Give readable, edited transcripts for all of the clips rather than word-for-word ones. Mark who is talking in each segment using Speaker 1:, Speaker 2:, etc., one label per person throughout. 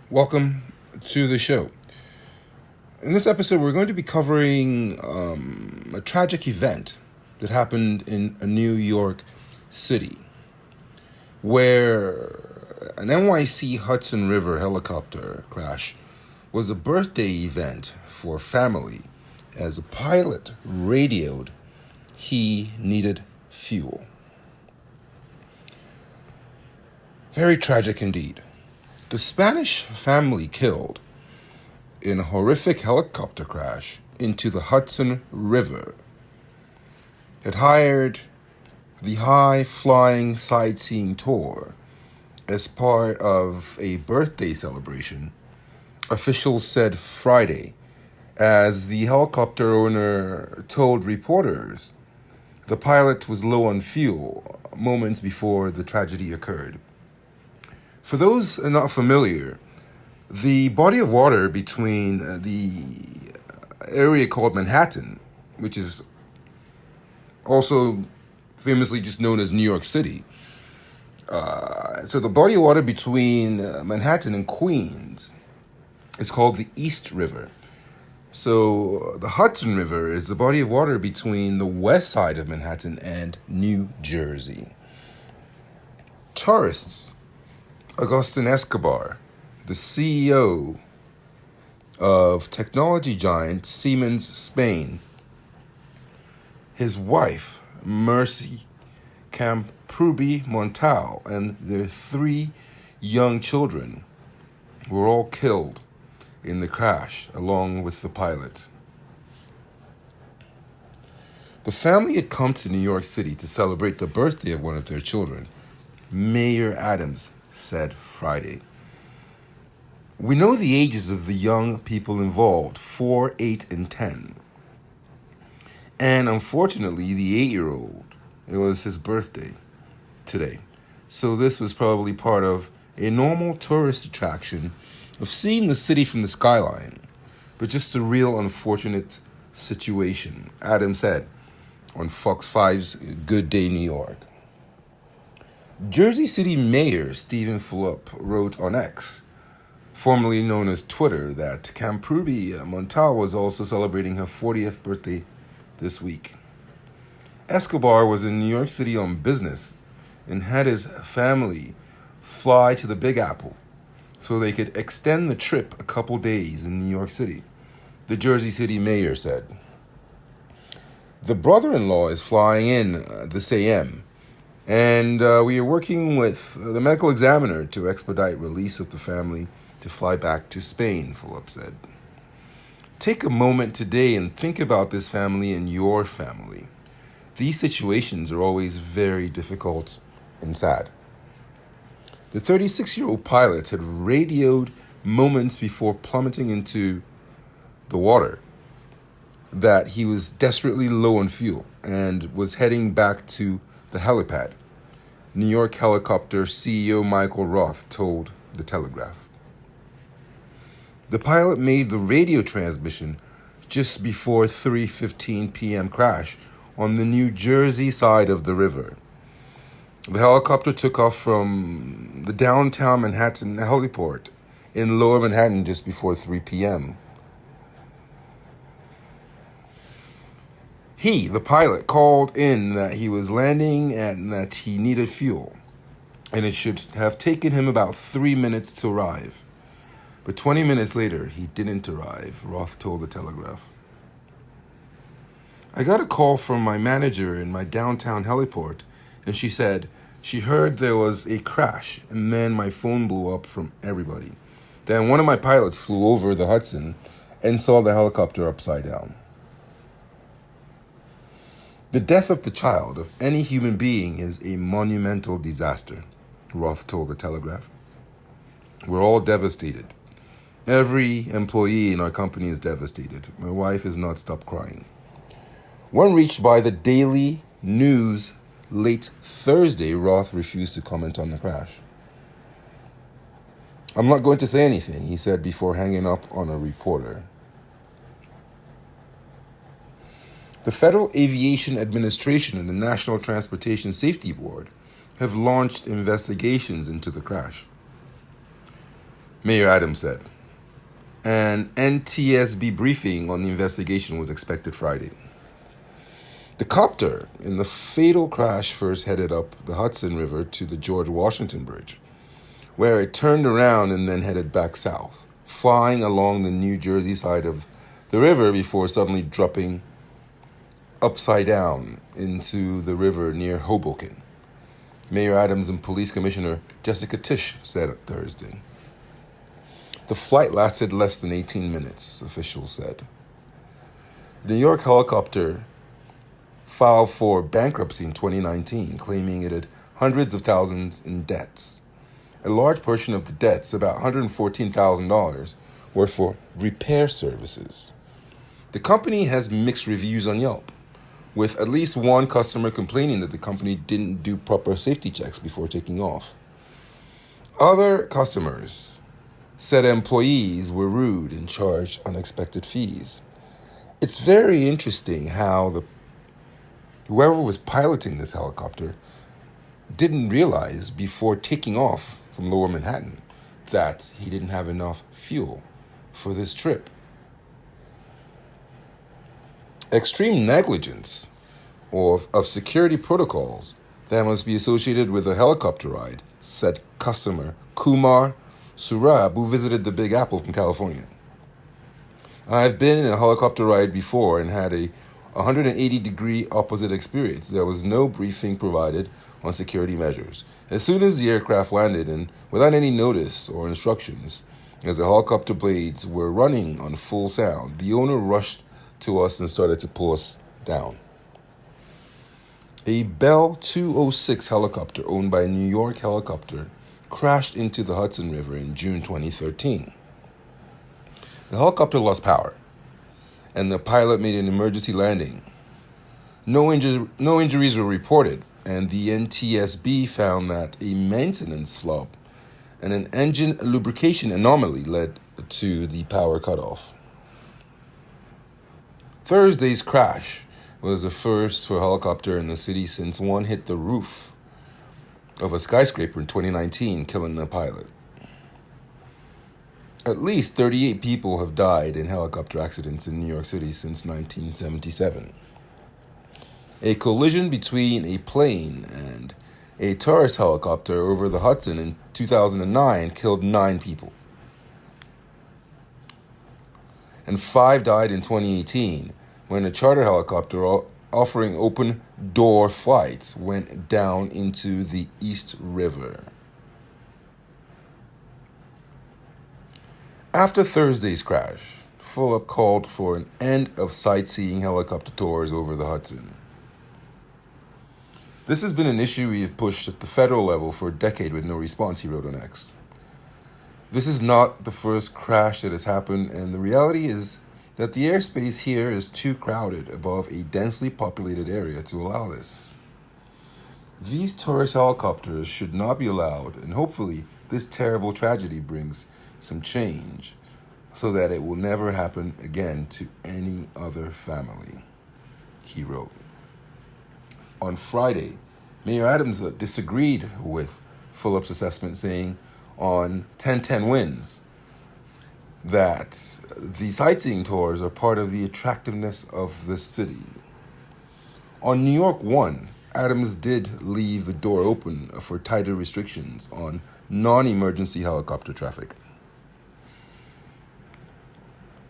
Speaker 1: Welcome to the show. In this episode, we're going to be covering a tragic event that happened in New York City, where an NYC Hudson River helicopter crash was a birthday event for a family as a pilot radioed he needed fuel. Very tragic indeed. The Spanish family killed in a horrific helicopter crash into the Hudson River had hired the high-flying sightseeing tour as part of a birthday celebration, officials said Friday, as the helicopter owner told reporters the pilot was low on fuel moments before the tragedy occurred. For those not familiar, the body of water between the area called Manhattan, which is also famously just known as New York City. So the body of water between Manhattan and Queens is called the East River. So the Hudson River is the body of water between the west side of Manhattan and New Jersey. Tourists, Agustin Escobar, the CEO of technology giant Siemens Spain, his wife, Mercy Camprubi Montal, and their 3 young children were all killed in the crash, along with the pilot. The family had come to New York City to celebrate the birthday of one of their children, Mayor Adams said Friday. We know the ages of the young people involved, 4, 8, and 10. And unfortunately, the 8-year-old, it was his birthday today. So this was probably part of a normal tourist attraction of seeing the city from the skyline, but just a real unfortunate situation, Adams said on Fox 5's Good Day New York. Jersey City Mayor Stephen Phillip wrote on X, formerly known as Twitter, that Camprubi Montal was also celebrating her 40th birthday this week. Escobar was in New York City on business and had his family fly to the Big Apple so they could extend the trip a couple days in New York City, the Jersey City mayor said. The brother-in-law is flying in this AM, and we are working with the medical examiner to expedite release of the family to fly back to Spain, Phillip said. Take a moment today and think about this family and your family. These situations are always very difficult and sad. The 36-year-old pilot had radioed moments before plummeting into the water that he was desperately low on fuel and was heading back to the helipad, New York Helicopter CEO Michael Roth told The Telegraph. The pilot made the radio transmission just before 3:15 p.m. crash on the New Jersey side of the river. The helicopter took off from the downtown Manhattan heliport in Lower Manhattan just before 3 p.m. He, the pilot, called in that he was landing and that he needed fuel, and it should have taken him about 3 minutes to arrive. But 20 minutes later, he didn't arrive, Roth told The Telegraph. I got a call from my manager in my downtown heliport, and she said she heard there was a crash, and then my phone blew up from everybody. Then one of my pilots flew over the Hudson and saw the helicopter upside down. The death of the child of any human being is a monumental disaster, Roth told The Telegraph. We're all devastated. Every employee in our company is devastated. My wife has not stopped crying. When reached by the Daily News late Thursday, Roth refused to comment on the crash. I'm not going to say anything, he said before hanging up on a reporter. The Federal Aviation Administration and the National Transportation Safety Board have launched investigations into the crash. Mayor Adams said. An NTSB briefing on the investigation was expected Friday. The copter in the fatal crash first headed up the Hudson River to the George Washington Bridge, where it turned around and then headed back south, flying along the New Jersey side of the river before suddenly dropping upside down into the river near Hoboken. Mayor Adams and Police Commissioner Jessica Tisch said Thursday. The flight lasted less than 18 minutes, officials said. The New York helicopter filed for bankruptcy in 2019, claiming it had hundreds of thousands in debts. A large portion of the debts, about $114,000, were for repair services. The company has mixed reviews on Yelp, with at least one customer complaining that the company didn't do proper safety checks before taking off. Other customers said employees were rude and charged unexpected fees. It's very interesting how whoever was piloting this helicopter didn't realize before taking off from Lower Manhattan that he didn't have enough fuel for this trip. Extreme negligence of security protocols that must be associated with a helicopter ride, said customer Kumar Surab, who visited the Big Apple from California. I've been in a helicopter ride before and had a 180-degree opposite experience. There was no briefing provided on security measures. As soon as the aircraft landed and without any notice or instructions, as the helicopter blades were running on full sound, the owner rushed to us and started to pull us down. A Bell 206 helicopter owned by New York Helicopter crashed into the Hudson River in June 2013. The helicopter lost power, and the pilot made an emergency landing. No injuries were reported, and the NTSB found that a maintenance flub and an engine lubrication anomaly led to the power cutoff. Thursday's crash was the first for a helicopter in the city since one hit the roof of a skyscraper in 2019, killing the pilot. At least 38 people have died in helicopter accidents in New York City since 1977. A collision between a plane and a tourist helicopter over the Hudson in 2009 killed 9 people. And 5 died in 2018 when a charter helicopter offering open-door flights went down into the East River. After Thursday's crash, Fulop called for an end of sightseeing helicopter tours over the Hudson. This has been an issue we have pushed at the federal level for a decade with no response, he wrote on X. This is not the first crash that has happened, and the reality is that the airspace here is too crowded above a densely populated area to allow this. These tourist helicopters should not be allowed, and hopefully this terrible tragedy brings some change so that it will never happen again to any other family, he wrote. On Friday, Mayor Adams disagreed with Fulop's assessment, saying on 1010 Winds that the sightseeing tours are part of the attractiveness of the city. On New York 1, Adams did leave the door open for tighter restrictions on non-emergency helicopter traffic.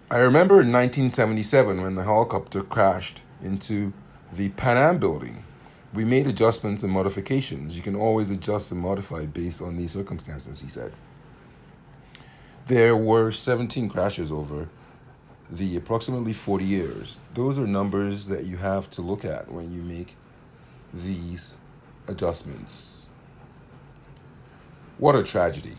Speaker 1: I remember in 1977 when the helicopter crashed into the Pan Am building. We made adjustments and modifications. You can always adjust and modify based on these circumstances, he said. There were 17 crashes over the approximately 40 years. Those are numbers that you have to look at when you make these adjustments. What a tragedy.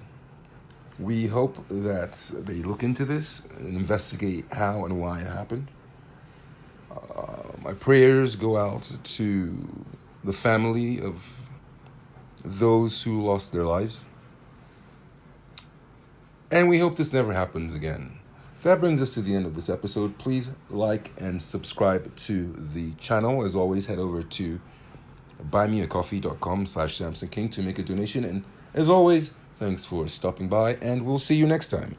Speaker 1: We hope that they look into this and investigate how and why it happened. My prayers go out to the family of those who lost their lives. And we hope this never happens again. That brings us to the end of this episode. Please like and subscribe to the channel. As always, head over to buymeacoffee.com/SamsonKing to make a donation. And as always, Thanks for stopping by, and we'll see you next time.